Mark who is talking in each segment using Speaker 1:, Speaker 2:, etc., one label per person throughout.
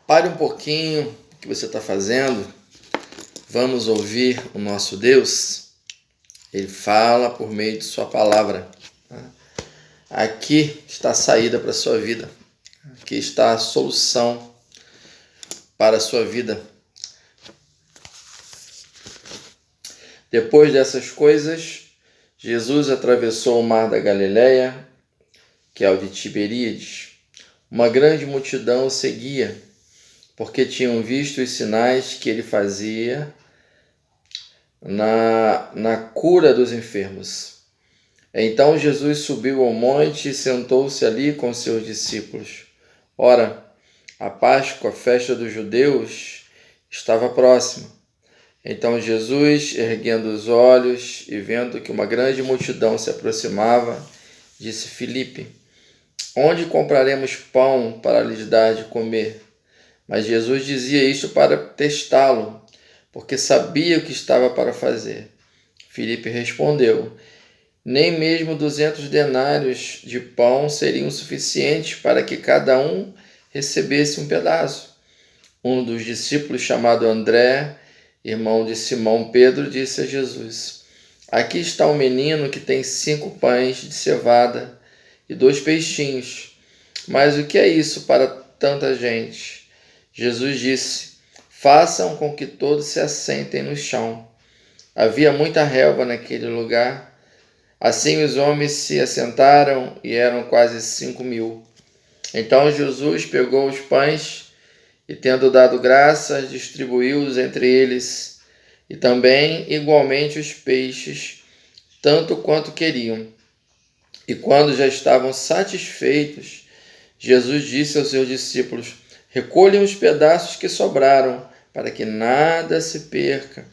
Speaker 1: Pare um pouquinho o que você está fazendo. Vamos ouvir o nosso Deus. Ele fala por meio de sua palavra. Aqui está a saída para a sua vida. Aqui está a solução para a sua vida. Depois dessas coisas, Jesus atravessou o mar da Galileia, que é o de Tiberíades. Uma grande multidão o seguia, porque tinham visto os sinais que ele fazia na cura dos enfermos. Então Jesus subiu ao monte e sentou-se ali com seus discípulos. Ora, a Páscoa, a festa dos judeus, estava próxima. Então Jesus, erguendo os olhos e vendo que uma grande multidão se aproximava, disse: Filipe, onde compraremos pão para lhes dar de comer? Mas Jesus dizia isto para testá-lo, porque sabia o que estava para fazer. Filipe respondeu: nem mesmo 200 denários de pão seriam suficientes para que cada um recebesse um pedaço. Um dos discípulos, chamado André, irmão de Simão Pedro, disse a Jesus: aqui está um menino que tem 5 pães de cevada e 2 peixinhos. Mas o que é isso para tanta gente? Jesus disse: façam com que todos se assentem no chão. Havia muita relva naquele lugar. Assim os homens se assentaram e eram quase 5.000. Então Jesus pegou os pães e, tendo dado graças, distribuiu-os entre eles, e também igualmente os peixes, tanto quanto queriam. E quando já estavam satisfeitos, Jesus disse aos seus discípulos: recolham os pedaços que sobraram, para que nada se perca.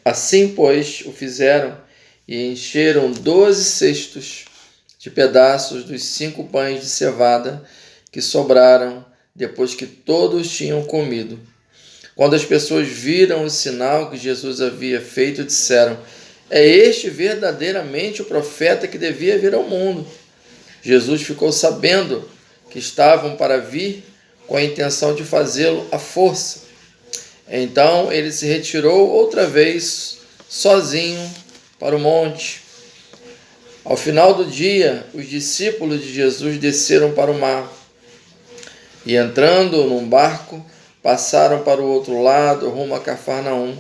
Speaker 1: Assim, pois, o fizeram, e encheram 12 cestos de pedaços dos 5 pães de cevada que sobraram, depois que todos tinham comido. Quando as pessoas viram o sinal que Jesus havia feito, disseram: é este verdadeiramente o profeta que devia vir ao mundo. Jesus ficou sabendo que estavam para vir com a intenção de fazê-lo à força. Então ele se retirou outra vez, sozinho, para o monte. Ao final do dia, os discípulos de Jesus desceram para o mar e, entrando num barco, passaram para o outro lado, rumo a Cafarnaum.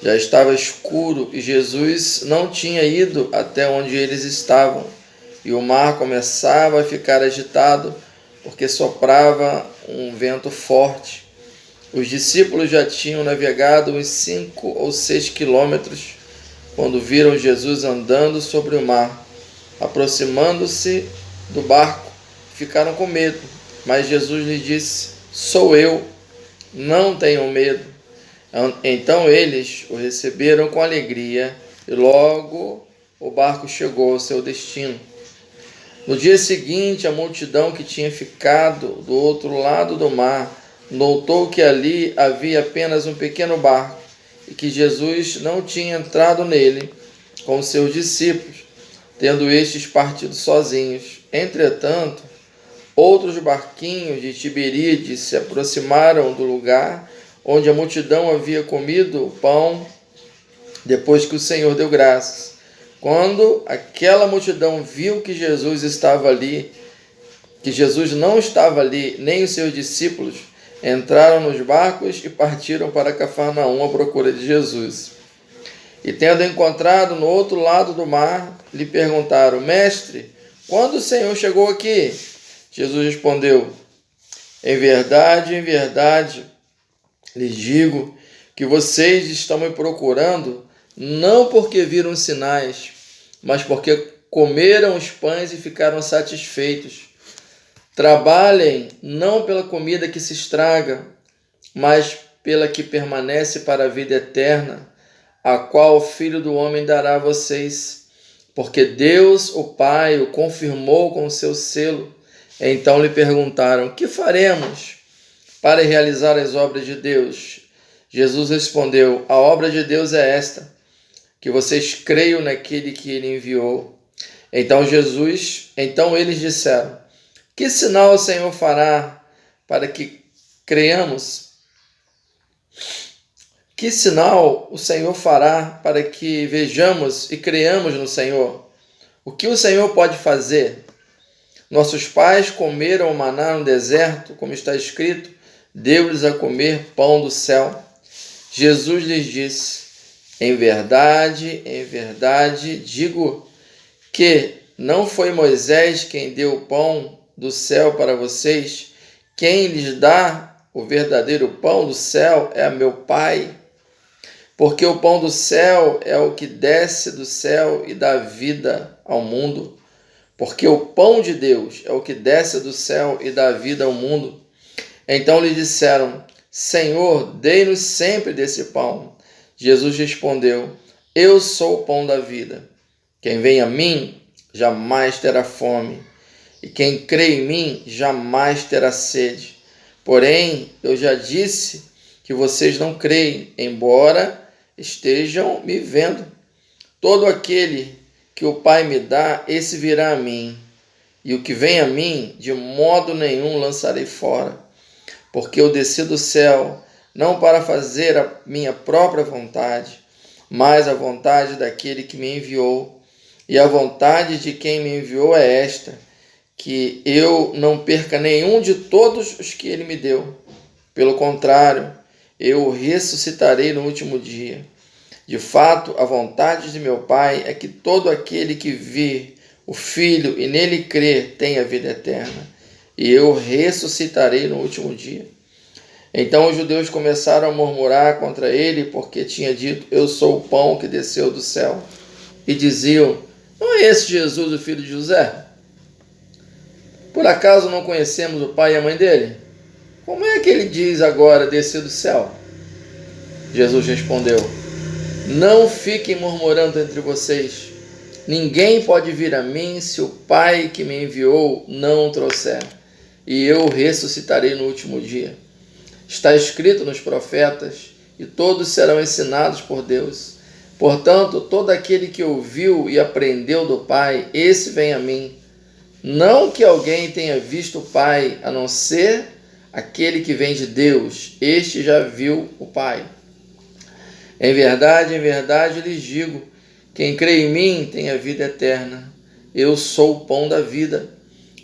Speaker 1: Já estava escuro e Jesus não tinha ido até onde eles estavam, e o mar começava a ficar agitado, porque soprava um vento forte. Os discípulos já tinham navegado uns 5 ou 6 quilômetros quando viram Jesus andando sobre o mar. Aproximando-se do barco, ficaram com medo. Mas Jesus lhes disse: sou eu, não tenham medo. Então eles o receberam com alegria e logo o barco chegou ao seu destino. No dia seguinte, a multidão que tinha ficado do outro lado do mar notou que ali havia apenas um pequeno barco e que Jesus não tinha entrado nele com seus discípulos, tendo estes partido sozinhos. Entretanto, outros barquinhos de Tiberíades se aproximaram do lugar onde a multidão havia comido o pão depois que o Senhor deu graças. Quando aquela multidão viu que Jesus estava ali, que Jesus não estava ali, nem os seus discípulos, entraram nos barcos e partiram para Cafarnaum à procura de Jesus. E tendo encontrado no outro lado do mar, lhe perguntaram: mestre, quando o Senhor chegou aqui? Jesus respondeu: em verdade, lhes digo que vocês estão me procurando não porque viram sinais, mas porque comeram os pães e ficaram satisfeitos. Trabalhem não pela comida que se estraga, mas pela que permanece para a vida eterna, a qual o Filho do Homem dará a vocês, porque Deus, o Pai, o confirmou com o seu selo. Então lhe perguntaram: que faremos para realizar as obras de Deus? Jesus respondeu: a obra de Deus é esta, que vocês creiam naquele que ele enviou. Então eles disseram: que sinal o Senhor fará para que creiamos. Que sinal o Senhor fará para que vejamos e creiamos no Senhor? O que o Senhor pode fazer? Nossos pais comeram o maná no deserto, como está escrito, deu-lhes a comer pão do céu. Jesus lhes disse: em verdade, digo que não foi Moisés quem deu o pão do céu para vocês. Quem lhes dá o verdadeiro pão do céu é meu Pai. Porque o pão do céu é o que desce do céu e dá vida ao mundo. Porque o pão de Deus é o que desce do céu e dá vida ao mundo. Então lhe disseram: Senhor, dê-nos sempre desse pão. Jesus respondeu: eu sou o pão da vida. Quem vem a mim jamais terá fome, e quem crê em mim jamais terá sede. Porém, eu já disse que vocês não creem, embora estejam me vendo. Todo aquele que o Pai me dá, esse virá a mim, e o que vem a mim, de modo nenhum lançarei fora. Porque eu desci do céu, não para fazer a minha própria vontade, mas a vontade daquele que me enviou. E a vontade de quem me enviou é esta, que eu não perca nenhum de todos os que ele me deu. Pelo contrário, eu o ressuscitarei no último dia. De fato, a vontade de meu Pai é que todo aquele que vir o Filho e nele crer tenha vida eterna, e eu ressuscitarei no último dia. Então os judeus começaram a murmurar contra ele, porque tinha dito: eu sou o pão que desceu do céu. E diziam: não é esse Jesus, o filho de José? Por acaso não conhecemos o pai e a mãe dele? Como é que ele diz agora descer do céu? Jesus respondeu: não fiquem murmurando entre vocês. Ninguém pode vir a mim se o Pai que me enviou não o trouxer, e eu o ressuscitarei no último dia. Está escrito nos profetas, e todos serão ensinados por Deus. Portanto, todo aquele que ouviu e aprendeu do Pai, esse vem a mim. Não que alguém tenha visto o Pai, a não ser aquele que vem de Deus. Este já viu o Pai. Em verdade, lhes digo, quem crê em mim tem a vida eterna. Eu sou o pão da vida.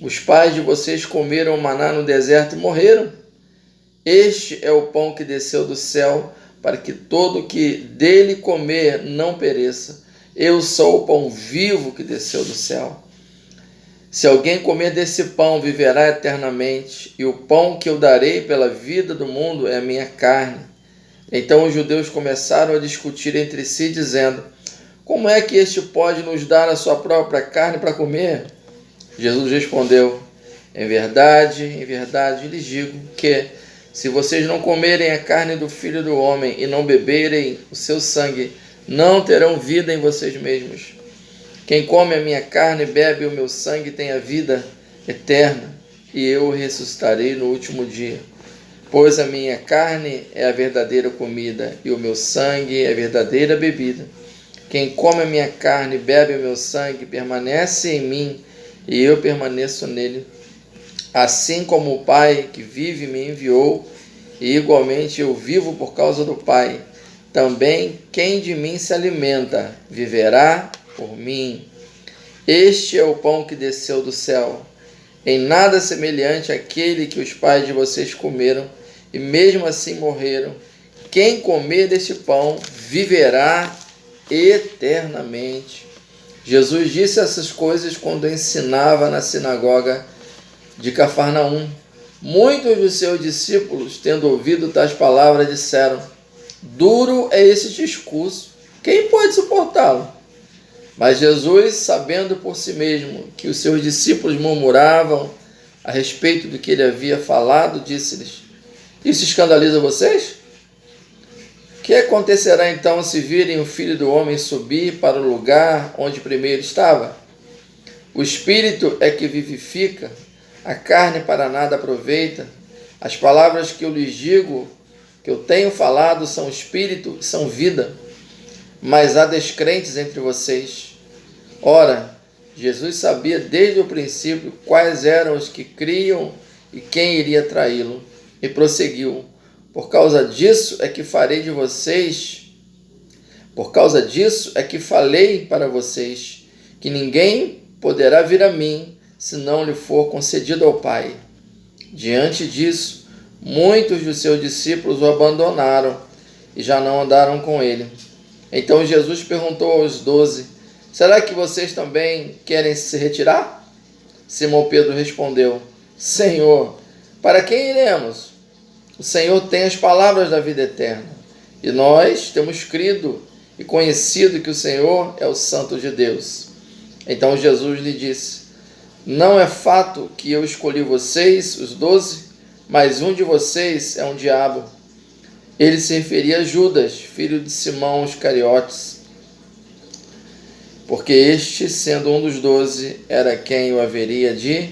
Speaker 1: Os pais de vocês comeram maná no deserto e morreram. Este é o pão que desceu do céu, para que todo que dele comer não pereça. Eu sou o pão vivo que desceu do céu. Se alguém comer desse pão, viverá eternamente, e o pão que eu darei pela vida do mundo é a minha carne. Então os judeus começaram a discutir entre si, dizendo: como é que este pode nos dar a sua própria carne para comer? Jesus respondeu: em verdade, lhes digo que, se vocês não comerem a carne do Filho do Homem e não beberem o seu sangue, não terão vida em vocês mesmos. Quem come a minha carne e bebe o meu sangue tem a vida eterna, e eu o ressuscitarei no último dia. Pois a minha carne é a verdadeira comida, e o meu sangue é a verdadeira bebida. Quem come a minha carne e bebe o meu sangue permanece em mim, e eu permaneço nele. Assim como o Pai que vive me enviou, e igualmente eu vivo por causa do Pai, também quem de mim se alimenta viverá por mim. Este é o pão que desceu do céu, em nada semelhante àquele que os pais de vocês comeram, e mesmo assim morreram. Quem comer deste pão viverá eternamente. Jesus disse essas coisas quando ensinava na sinagoga de Cafarnaum. Muitos dos seus discípulos, tendo ouvido tais palavras, disseram: duro é esse discurso, quem pode suportá-lo? Mas Jesus, sabendo por si mesmo que os seus discípulos murmuravam a respeito do que ele havia falado, disse-lhes: isso escandaliza vocês? O que acontecerá então se virem o Filho do Homem subir para o lugar onde primeiro estava? O Espírito é que vivifica, a carne para nada aproveita. As palavras que eu lhes digo, que eu tenho falado, são Espírito e são vida. Mas há descrentes entre vocês. Ora, Jesus sabia desde o princípio quais eram os que criam e quem iria traí-lo. E prosseguiu: Por causa disso é que falei para vocês, que ninguém poderá vir a mim se não lhe for concedido ao Pai. Diante disso, muitos dos seus discípulos o abandonaram e já não andaram com ele. Então Jesus perguntou aos 12: Será que vocês também querem se retirar? Simão Pedro respondeu: Senhor, para quem iremos? O Senhor tem as palavras da vida eterna, e nós temos crido e conhecido que o Senhor é o Santo de Deus. Então Jesus lhe disse: Não é fato que eu escolhi vocês, os 12, mas um de vocês é um diabo. Ele se referia a Judas, filho de Simão Iscariotes, porque este, sendo um dos 12, era quem o haveria de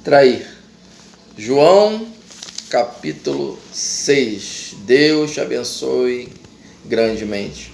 Speaker 1: trair. João, capítulo 6. Deus te abençoe grandemente.